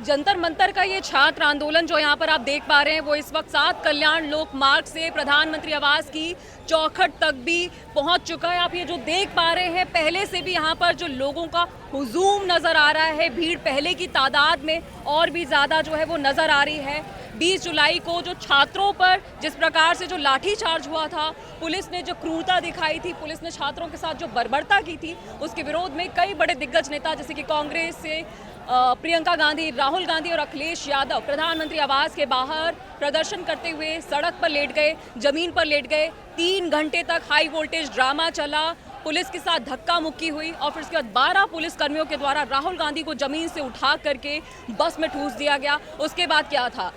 जंतर मंतर का ये छात्र आंदोलन जो यहाँ पर आप देख पा रहे हैं वो इस वक्त 7 कल्याण लोक मार्ग से प्रधानमंत्री आवास की चौखट तक भी पहुँच चुका है। आप ये जो देख पा रहे हैं पहले से भी यहाँ पर जो लोगों का हुजूम नज़र आ रहा है, भीड़ पहले की तादाद में और भी ज़्यादा जो है वो नज़र आ रही है। 20 जुलाई को जो छात्रों पर जिस प्रकार से जो लाठीचार्ज हुआ था, पुलिस ने जो क्रूरता दिखाई थी, पुलिस ने छात्रों के साथ जो बर्बरता की थी, उसके विरोध में कई बड़े दिग्गज नेता जैसे कि कांग्रेस से प्रियंका गांधी, राहुल गांधी और अखिलेश यादव प्रधानमंत्री आवास के बाहर प्रदर्शन करते हुए सड़क पर लेट गए, जमीन पर लेट गए। 3 घंटे तक हाई वोल्टेज ड्रामा चला, पुलिस के साथ धक्का मुक्की हुई और फिर उसके बाद 12 पुलिस कर्मियों के द्वारा राहुल गांधी को जमीन से उठा करके बस में ठूस दिया गया। उसके बाद क्या था,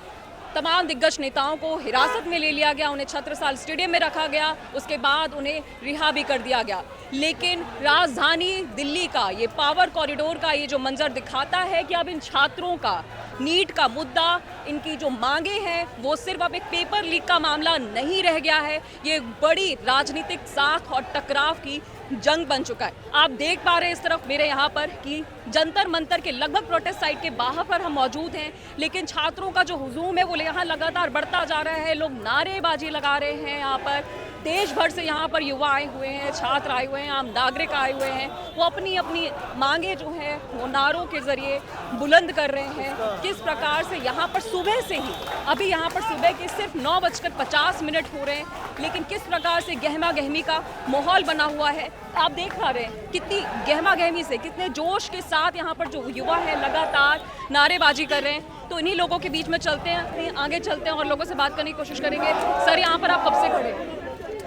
तमाम दिग्गज नेताओं को हिरासत में ले लिया गया, उन्हें छत्रसाल स्टेडियम में रखा गया, उसके बाद उन्हें रिहा भी कर दिया गया। लेकिन राजधानी दिल्ली का ये पावर कॉरिडोर का ये जो मंजर दिखाता है कि अब इन छात्रों का नीट का मुद्दा, इनकी जो मांगे हैं वो सिर्फ अब एक पेपर लीक का मामला नहीं रह गया है, ये बड़ी राजनीतिक साख और टकराव की जंग बन चुका है। आप देख पा रहे हैं इस तरफ मेरे यहाँ पर कि जंतर मंतर के लगभग प्रोटेस्ट साइट के बाहर पर हम मौजूद हैं, लेकिन छात्रों का जो हुजूम है वो यहाँ लगातार बढ़ता जा रहा है। लोग नारेबाजी लगा रहे हैं, यहाँ पर देश भर से यहाँ पर युवा आए हुए हैं, छात्र आए हुए हैं, आम नागरिक आए हुए हैं। वो अपनी अपनी मांगे जो है वो नारों के जरिए बुलंद कर रहे हैं। किस प्रकार से यहाँ पर सुबह से ही, अभी यहाँ पर सुबह के सिर्फ 9:50 हो रहे हैं, लेकिन किस प्रकार से गहमा गहमी का माहौल बना हुआ है आप देख पा रहे हैं। कितनी गहमा गहमी से, कितने जोश के साथ यहाँ पर जो युवा है लगातार नारेबाजी कर रहे हैं। तो इन्हीं लोगों के बीच में चलते हैं, आगे चलते हैं और लोगों से बात करने की कोशिश करेंगे। सर, यहाँ पर आप कब से खड़े हैं?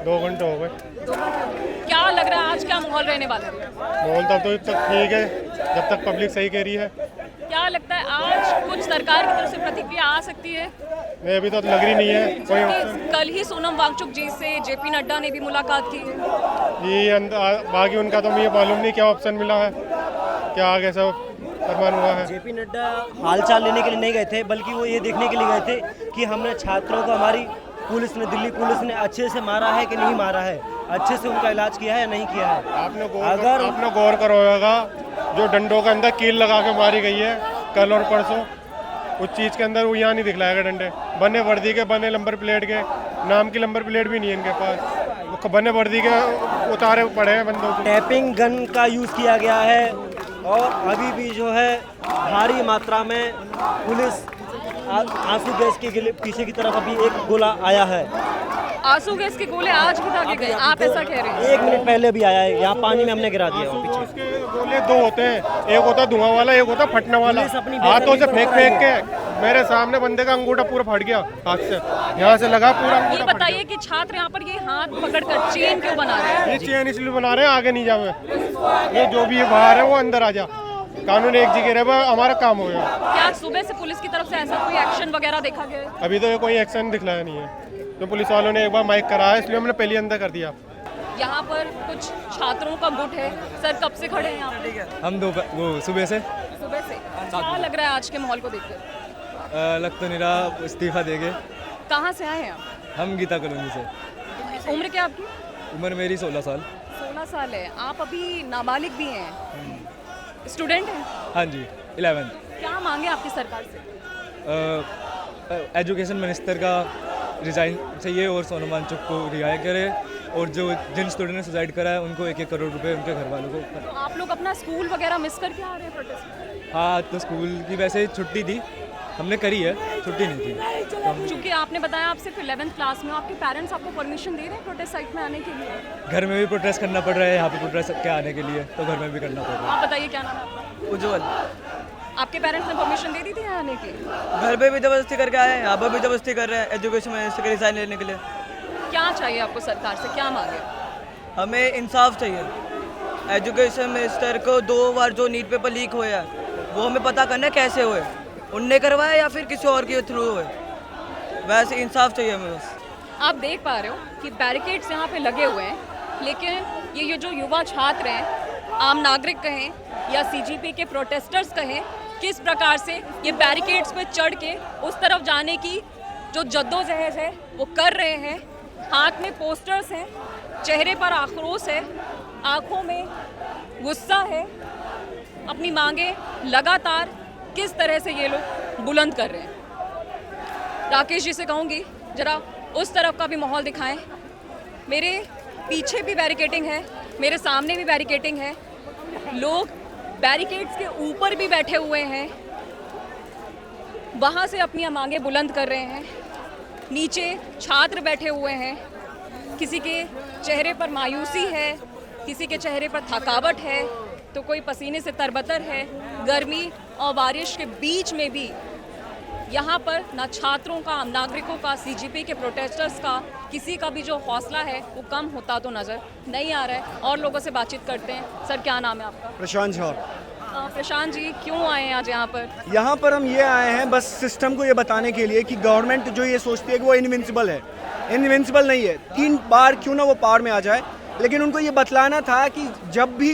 2 घंटे हो गए। क्या लग रहा है आज क्या माहौल रहने वाला है? माहौल तो ठीक है जब तक पब्लिक सही कह रही है। क्या लगता है आज कुछ सरकार की तरफ से प्रतिक्रिया आ सकती है? नहीं, अभी तो लग रही नहीं है कोई। कल ही सोनम वांगचुक जी से जेपी नड्डा ने भी मुलाकात की। ये बाकी उनका तो मुझे मालूम नहीं क्या ऑप्शन मिला है, क्या आगे सब फरमान हुआ है। जेपी नड्डा हालचाल लेने के लिए नहीं गए थे, बल्कि वो ये देखने के लिए गए थे कि हमने छात्रों को, हमारी पुलिस ने, दिल्ली पुलिस ने अच्छे से मारा है कि नहीं मारा है, अच्छे से उनका इलाज किया है या नहीं किया है। आपने गौर करो होगा जो डंडों के अंदर कील लगा के मारी गई है कल और परसों, उस चीज़ के अंदर वो यहाँ नहीं दिखलाया गया। डंडे बने वर्दी के, बने नंबर प्लेट के, नाम की नंबर प्लेट भी नहीं है इनके पास, बने वर्दी के उतारे पड़े हैं बंदों को। टैपिंग गन का यूज़ किया गया है और अभी भी जो है भारी मात्रा में पुलिस आंसू गैस के पीछे की तरफ अभी एक गोला आया है। आंसू गैस के गोले आज भी दागे गए, आप ऐसा कह रहे हैं? 1 मिनट पहले भी आया है, यहाँ पानी में हमने गिरा दिया पीछे। उसके गोले 2 होते हैं, एक होता धुआं वाला, एक होता फटने वाला। हाथों से फेंक के मेरे सामने बंदे का अंगूठा पूरा फट गया हाथ से, यहाँ से लगा पूरा। ये बताइए कि छात्र यहाँ पर ये हाथ पकड़कर चेन क्यों बना रहे हैं? ये चेन इसलिए बना रहे हैं आगे नहीं जावे, ये जो भी बाहर है वो अंदर आ जा, कानून एक जगह रहे, हमारा काम हो गया। क्या सुबह से पुलिस की तरफ से ऐसा कोई एक्शन वगैरह देखा गया है? अभी तो ये कोई एक्शन दिखलाया नहीं है, तो पुलिस वालों ने एक बार माइक कराया इसलिए हमने पहले अंदर कर दिया। यहाँ पर कुछ छात्रों का गुट है। सर, कब से खड़े हैं यहाँ पे? हम वो सुबह से। सुबह से। क्या लग रहा है आज के माहौल को देखकर? लग तो नहीं रहा इस्तीफा देंगे। कहाँ से आए हैं आप? हम गीता कॉलोनी से। उम्र क्या आपकी? उम्र मेरी 16 साल। 16 साल है। आप अभी नाबालिग भी हैं, स्टूडेंट हैं? हाँ जी, 11th। क्या मांगे आपकी सरकार से? एजुकेशन मिनिस्टर का रिजाइन चाहिए और सोनम वांगचुक को रिहाई करे, और जो जिन स्टूडेंट ने सुसाइड करा है उनको 1-1 करोड़ रुपए उनके घर वालों को। तो आप लोग अपना स्कूल वगैरह मिस करके आ रहे हैं प्रोटेस्ट? हाँ, तो स्कूल की वैसे छुट्टी थी, हमने करी है, छुट्टी नहीं थी। चूँकि आपने बताया आप सिर्फ 11th क्लास में हो, आपके पेरेंट्स आपको परमिशन दे रहे हैं प्रोटेस्ट साइट में आने के लिए? घर में भी प्रोटेस्ट करना पड़ रहा है, यहाँ पे प्रोटेस्ट के आने के लिए, तो घर में भी करना पड़ रहा है। आप बताइए क्या नाम है आपका? उज्जवल। आपके पेरेंट्स ने परमिशन दे दी थी यहाँ आने की? घर पे भी जबरदस्ती करके आए हैं, यहाँ पर भी जबरदस्ती कर रहे हैं एजुकेशन मिनिस्टर के रिजाइन लेने के लिए। क्या चाहिए आपको सरकार से, क्या मांगे? हमें इंसाफ चाहिए। एजुकेशन मिनिस्टर को 2 बार जो नीट पेपर लीक हुए हैं वो हमें पता करना है कैसे हुए, उनने करवाया या फिर किसी और के थ्रू हुए, वैसे इंसाफ चाहिए हमें बस। आप देख पा रहे हो कि बैरिकेड्स यहाँ पे लगे हुए हैं, लेकिन ये जो युवा छात्र हैं, आम नागरिक कहें या सीजीपी के प्रोटेस्टर्स कहें, किस प्रकार से ये बैरिकेड्स पे चढ़ के उस तरफ जाने की जो जद्दोजहद है वो कर रहे हैं। हाथ में पोस्टर्स हैं, चेहरे पर आक्रोश है, आंखों में गुस्सा है, अपनी मांगे लगातार किस तरह से ये लोग बुलंद कर रहे हैं। राकेश जी से कहूँगी जरा उस तरफ का भी माहौल दिखाएं। मेरे पीछे भी बैरिकेडिंग है, मेरे सामने भी बैरिकेडिंग है, लोग बैरिकेड्स के ऊपर भी बैठे हुए हैं, वहाँ से अपनी मांगें बुलंद कर रहे हैं। नीचे छात्र बैठे हुए हैं, किसी के चेहरे पर मायूसी है, किसी के चेहरे पर थकावट है, तो कोई पसीने से तरबतर है। गर्मी और बारिश के बीच में भी यहाँ पर ना छात्रों का, नागरिकों का, सीजीपी के प्रोटेस्टर्स का, किसी का भी जो हौसला है वो कम होता तो नज़र नहीं आ रहा है। और लोगों से बातचीत करते हैं। सर क्या नाम है आपका? प्रशांत झा। प्रशांत जी क्यों आए हैं आज यहाँ पर? यहाँ पर हम ये आए हैं बस सिस्टम को ये बताने के लिए कि गवर्नमेंट जो ये सोचती है कि वो इनविंसिबल है, इनविंसिबल नहीं है। 3 बार क्यों ना वो पावर में आ जाए, लेकिन उनको ये बतलाना था कि जब भी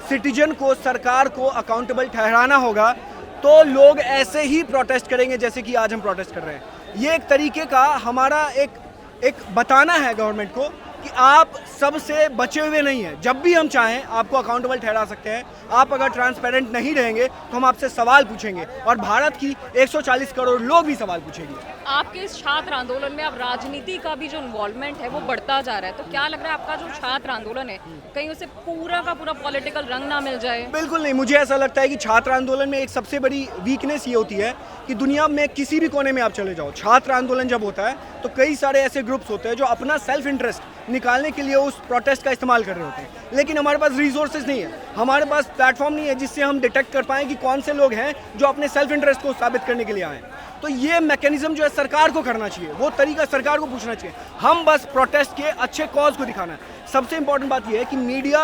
सिटीजन को, सरकार को अकाउंटेबल ठहराना होगा तो लोग ऐसे ही प्रोटेस्ट करेंगे जैसे कि आज हम प्रोटेस्ट कर रहे हैं। ये एक तरीके का हमारा एक बताना है गवर्नमेंट को कि आप सबसे बचे हुए नहीं हैं। जब भी हम चाहें आपको अकाउंटेबल ठहरा सकते हैं। आप अगर ट्रांसपेरेंट नहीं रहेंगे तो हम आपसे सवाल पूछेंगे और भारत की 140 करोड़ लोग भी सवाल पूछेंगे। आपके इस छात्र आंदोलन में अब राजनीति का भी जो इन्वॉल्वमेंट है वो बढ़ता जा रहा है, तो क्या लग रहा है आपका जो छात्र आंदोलन है कहीं उसे पूरा का पूरा पॉलिटिकल रंग ना मिल जाए? बिल्कुल नहीं, मुझे ऐसा लगता है कि छात्र आंदोलन में एक सबसे बड़ी वीकनेस ये होती है कि दुनिया में किसी भी कोने में आप चले जाओ, छात्र आंदोलन जब होता है तो कई सारे ऐसे ग्रुप्स होते हैं जो अपना सेल्फ इंटरेस्ट निकालने के लिए उस प्रोटेस्ट का इस्तेमाल कर रहे होते हैं। लेकिन हमारे पास रिसोर्सेज नहीं है, हमारे पास प्लेटफॉर्म नहीं है जिससे हम डिटेक्ट कर पाएँ कि कौन से लोग हैं जो अपने सेल्फ इंटरेस्ट को साबित करने के लिए आए। तो ये मैकेनिज्म जो है सरकार को करना चाहिए, वो तरीका सरकार को पूछना चाहिए। हम बस प्रोटेस्ट के अच्छे कॉज को दिखाना है। सबसे इंपॉर्टेंट बात यह है कि मीडिया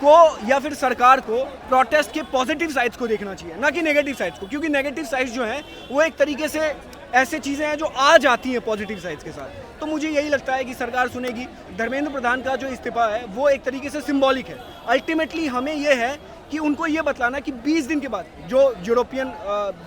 को या फिर सरकार को प्रोटेस्ट के पॉजिटिव साइड्स को देखना चाहिए, ना कि नेगेटिव साइड्स को, क्योंकि नेगेटिव साइड्स जो हैं वो एक तरीके से ऐसे चीज़ें हैं जो आ जाती हैं पॉजिटिव साइड्स के साथ। तो मुझे यही लगता है कि सरकार सुनेगी। धर्मेंद्र प्रधान का जो इस्तीफा है वो एक तरीके से सिंबॉलिक है। अल्टीमेटली हमें ये है कि उनको ये बतलाना कि 20 दिन के बाद जो यूरोपियन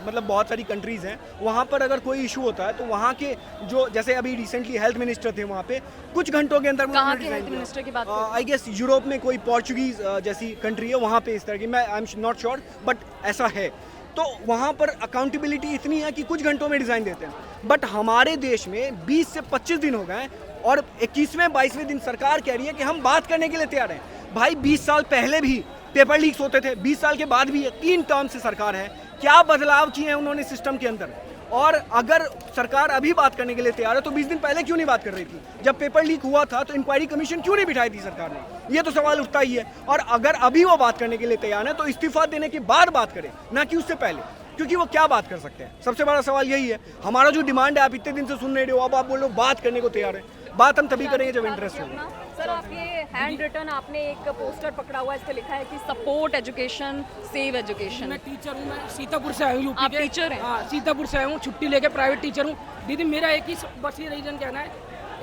मतलब बहुत सारी कंट्रीज़ हैं वहाँ पर अगर कोई इशू होता है तो वहाँ के जो, जैसे अभी रिसेंटली हेल्थ मिनिस्टर थे वहाँ पे, कुछ घंटों के अंदर कहाँ के हेल्थ मिनिस्टर की बात? आई गेस यूरोप में कोई पोर्चुगीज जैसी कंट्री है वहाँ पे इस तरह की, मैं I am not sure but ऐसा है। तो वहाँ पर अकाउंटेबिलिटी इतनी है कि कुछ घंटों में डिज़ाइन देते हैं। बट हमारे देश में 20 से 25 दिन हो गए हैं और 21वें 22वें दिन सरकार कह रही है कि हम बात करने के लिए तैयार हैं। भाई 20 साल पहले भी पेपर लीक्स होते थे, 20 साल के बाद भी है, 3 टर्म से सरकार है। क्या बदलाव किए हैं उन्होंने सिस्टम के अंदर? और अगर सरकार अभी बात करने के लिए तैयार है तो 20 दिन पहले क्यों नहीं बात कर रही थी? जब पेपर लीक हुआ था तो इंक्वायरी कमीशन क्यों नहीं बिठाई थी सरकार ने? ये तो सवाल उठता ही है। और अगर अभी वो बात करने के लिए तैयार है तो इस्तीफा देने के बाद बात करें, ना कि उससे पहले, क्योंकि वो क्या बात कर सकते हैं। सबसे बड़ा सवाल यही है। हमारा जो डिमांड है आप इतने दिन से सुन नहीं रहे हो, अब आप बोल रहे हो बात करने को तैयार है। बात हम तभी करेंगे जब इंटरेस्ट होगा। सर आप ये हैंड रिटन आपने एक पोस्टर पकड़ा हुआ है, इस पे लिखा है कि सपोर्ट एजुकेशन, सेव एजुकेशन। मैं टीचर हूँ, मैं सीतापुर से आया हूँ यूपी आप के। टीचर हैं? हाँ, सीतापुर से आया हूँ, छुट्टी लेके प्राइवेट टीचर हूँ। दीदी मेरा एक ही बस ये रीजन कहना है,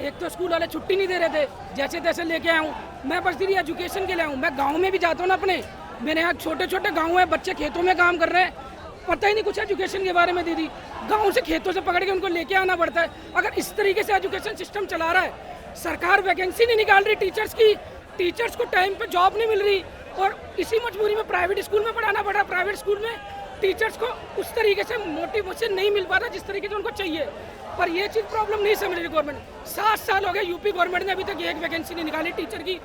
एक तो स्कूल वाले छुट्टी नहीं दे रहे थे, जैसे तैसे लेके आया हूँ। मैं बस दीदी एजुकेशन के लिए आया हूँ। मैं गाँव में भी जाता हूँ ना अपने, मेरे यहाँ छोटे छोटे गाँव हैं, बच्चे खेतों में काम कर रहे हैं, पता ही नहीं कुछ एजुकेशन के बारे में। दीदी गाँव से खेतों से पकड़ के उनको लेके आना पड़ता है। अगर इस तरीके से एजुकेशन सिस्टम चला रहा है, सरकार वैकेंसी नहीं निकाल रही टीचर्स की, टीचर्स को टाइम पे जॉब नहीं मिल रही, और इसी मजबूरी में प्राइवेट स्कूल में पढ़ाना पड़ रहा है। प्राइवेट स्कूल में टीचर्स को उस तरीके से मोटिवेशन नहीं मिल पा रहा जिस तरीके से उनको चाहिए। पर ये चीज़ प्रॉब्लम नहीं समझ रही गवर्नमेंट। 7 साल हो गए यूपी गवर्नमेंट ने अभी तक एक वैकेंसी नहीं निकाली टीचर की।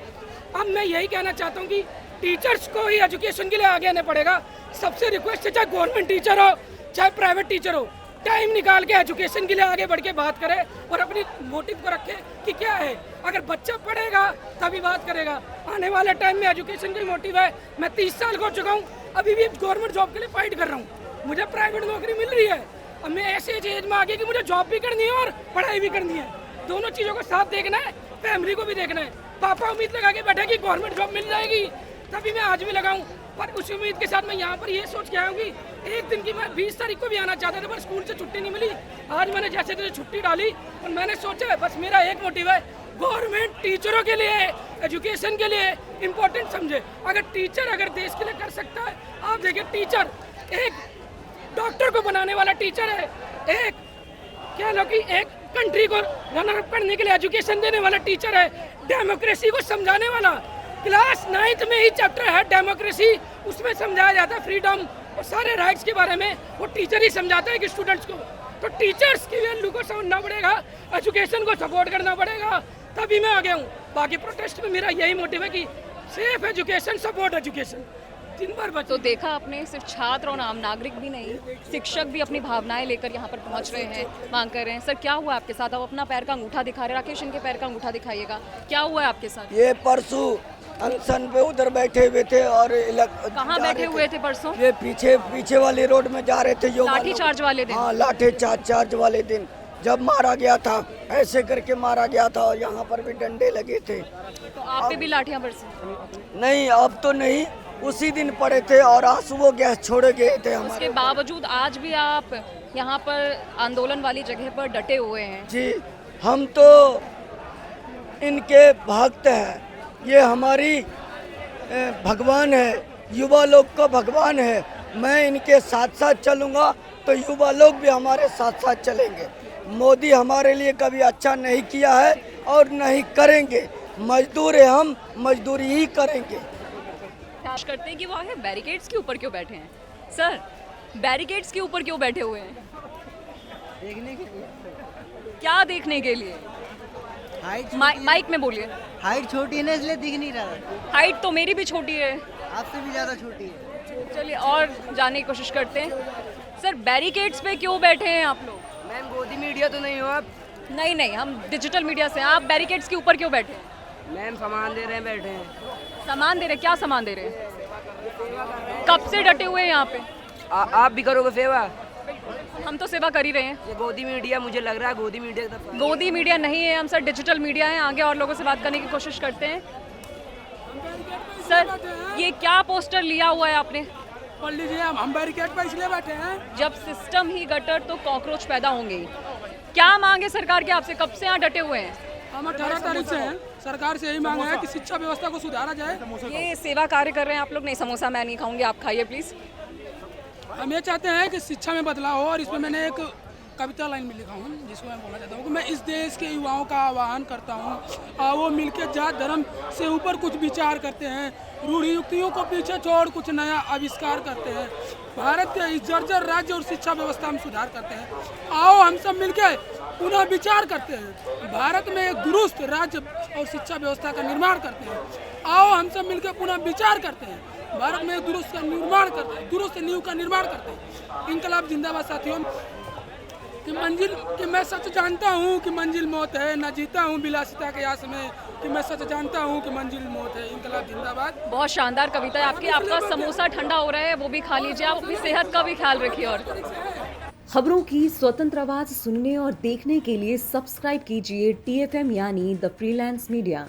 अब मैं यही कहना चाहता हूँ कि टीचर्स को ही एजुकेशन के लिए आगे आना पड़ेगा। सबसे रिक्वेस्ट है, चाहे गवर्नमेंट टीचर हो चाहे प्राइवेट टीचर हो, टाइम निकाल के एजुकेशन के लिए आगे बढ़ के बात करे और अपनी मोटिव को रखे कि क्या है। अगर बच्चा पढ़ेगा तभी बात करेगा। आने वाले टाइम में एजुकेशन का ही मोटिव है। मैं 30 साल हो चुका हूँ, अभी भी गवर्नमेंट जॉब के लिए फाइट कर रहा हूँ। मुझे प्राइवेट नौकरी मिल रही है, अब मैं ऐसे एज में आ गई कि मुझे जॉब भी करनी है और पढ़ाई भी करनी है। दोनों चीज़ों को साथ देखना है, फैमिली को भी देखना है। पापा उम्मीद लगा के बैठे कि गवर्नमेंट जॉब मिल जाएगी, तभी मैं आज भी लगाऊं। पर उस उम्मीद के साथ मैं यहाँ पर ये सोच के आया हूँ कि एक दिन की मैं 20 तारीख को भी आना चाहता था, पर स्कूल से छुट्टी नहीं मिली। आज मैंने जैसे तैसे छुट्टी डाली और मैंने सोचा बस मेरा एक मोटिव है, गवर्नमेंट टीचरों के लिए, एजुकेशन के लिए इम्पोर्टेंट समझे। अगर टीचर अगर देश के लिए कर सकता है, आप देखिए टीचर एक डॉक्टर को बनाने वाला टीचर है, एक क्या लो कि एक कंट्री को रन अप करने के लिए एजुकेशन देने वाला टीचर है, डेमोक्रेसी को समझाने वाला क्लास 9th में ही चैप्टर है डेमोक्रेसी, उसमें समझाया जाता है फ्रीडम और सारे राइट्स के बारे में, वो टीचर ही समझाता है कि स्टूडेंट्स को। तो टीचर्स की वैल्यू को समझना पड़ेगा, एजुकेशन को सपोर्ट करना पड़ेगा, तभी मैं आगे हूँ। बाकी प्रोटेस्ट में मेरा यही मोटिव है कि सेफ एजुकेशन, सपोर्ट एजुकेशन, दिन भर बच्चे। तो देखा आपने, सिर्फ छात्र और आम नागरिक भी नहीं, शिक्षक भी अपनी भावनाएं लेकर यहाँ पर पहुँच रहे हैं, मांग कर रहे हैं। सर क्या हुआ आपके साथ? आप अपना पैर का अंगूठा दिखा रहे हैं, राकेश इनके पैर का अंगूठा दिखाइएगा, क्या हुआ है आपके साथ? ये परसों अनशन पे उधर बैठे हुए थे और कहाँ बैठे हुए थे परसों? ये पीछे वाले रोड में जा रहे थे। लाठी चार्ज वाले दिन? हाँ, लाठी चार्ज वाले दिन जब मारा गया था, ऐसे करके मारा गया था और यहाँ पर भी डंडे लगे थे। तो आप पे भी लाठियाँ बरसी? नहीं, अब तो नहीं, उसी दिन पड़े थे और आंसू गैस छोड़े गए थे हमारे। उसके बावजूद आज भी आप यहाँ पर आंदोलन वाली जगह पर डटे हुए हैं? जी, हम तो इनके भक्त हैं, ये हमारी भगवान है, युवा लोग का भगवान है। मैं इनके साथ साथ चलूँगा तो युवा लोग भी हमारे साथ साथ चलेंगे। मोदी हमारे लिए कभी अच्छा नहीं किया है और नहीं करेंगे। मजदूर है, हम मजदूरी ही करेंगे। कोशिश करते हैं कि वो आगे बैरिकेड्स के ऊपर क्यों बैठे हैं? सर, बैरिकेड्स के ऊपर क्यों बैठे हुए हैं? देखने के लिए। क्या देखने के लिए? हाइट माइक में बोलिए। हाइट छोटी है ना, इसलिए दिख नहीं रहा। हाइट तो मेरी भी छोटी है, आपसे भी ज़्यादा छोटी है। चलिए और जानने की कोशिश करते हैं। सर, बैरिकेड्स पे क्यों बैठे हैं आप लोग? मैम गोदी मीडिया तो नहीं हो आप? नहीं, हम डिजिटल मीडिया से हैं। आप बैरिकेड्स के ऊपर क्यों बैठे हैं? मैम सामान दे रहे हैं, बैठे हैं। सामान दे रहे हैं? क्या सामान दे रहे हैं? कब से डटे हुए हैं यहाँ पे? आप भी करोगे सेवा? हम तो सेवा कर ही रहे हैं। ये गोदी मीडिया, मुझे लग रहा है गोदी मीडिया का। गोदी मीडिया नहीं है हम सर, डिजिटल मीडिया है। आगे और लोगों से बात करने की कोशिश करते हैं। सर, ये क्या पोस्टर लिया हुआ है आपने? पढ़ लीजिए, हम बैरिकेड पर इसलिए बैठे हैं। जब सिस्टम ही गटर तो कॉकरोच पैदा होंगे ही। क्या मांगे सरकार के आपसे? कब से यहाँ डटे हुए हैं? हम 18 तारीख से हैं, सरकार से यही मांग है कि शिक्षा व्यवस्था को सुधारा जाए। ये सेवा कार्य कर रहे हैं आप लोग? नहीं, समोसा मैं नहीं खाऊंगी, आप खाइए प्लीज़। हम ये चाहते हैं कि शिक्षा में बदलाव हो और इसमें मैंने एक कविता लाइन में लिखा हूँ जिसको मैं बोलना चाहता हूँ कि मैं इस देश के युवाओं का आह्वान करता हूँ, वो मिलकर जात धर्म से ऊपर कुछ विचार करते हैं, रूढ़ियुक्तियों को पीछे छोड़ कुछ नया आविष्कार करते हैं, भारत के इस जर्जर राज्य और शिक्षा व्यवस्था में सुधार करते हैं। आओ हम सब मिलकर पुनः विचार करते हैं, भारत में एक दुरुस्त राज्य और शिक्षा व्यवस्था का निर्माण करते हैं। आओ हम सब मिलकर पुनः विचार करते हैं, भारत में एक दुरुस्त का निर्माण करते हैं, दुरुस्त नींव का निर्माण करते हैं। इनकलाब जिंदाबाद साथियों। कि मैं सच जानता हूँ कि मंजिल मौत है, न जीता हूँ विलासिता के आस में, कि मैं सच जानता हूँ कि मंजिल मौत है। इनकलाब जिंदाबाद। बहुत शानदार कविता है आपकी। आपका समोसा ठंडा हो रहा है, वो भी खा लीजिए। आप अपनी सेहत का भी ख्याल रखिए। और खबरों की स्वतंत्र आवाज सुनने और देखने के लिए सब्सक्राइब कीजिए TFM यानी द फ्रीलांस मीडिया।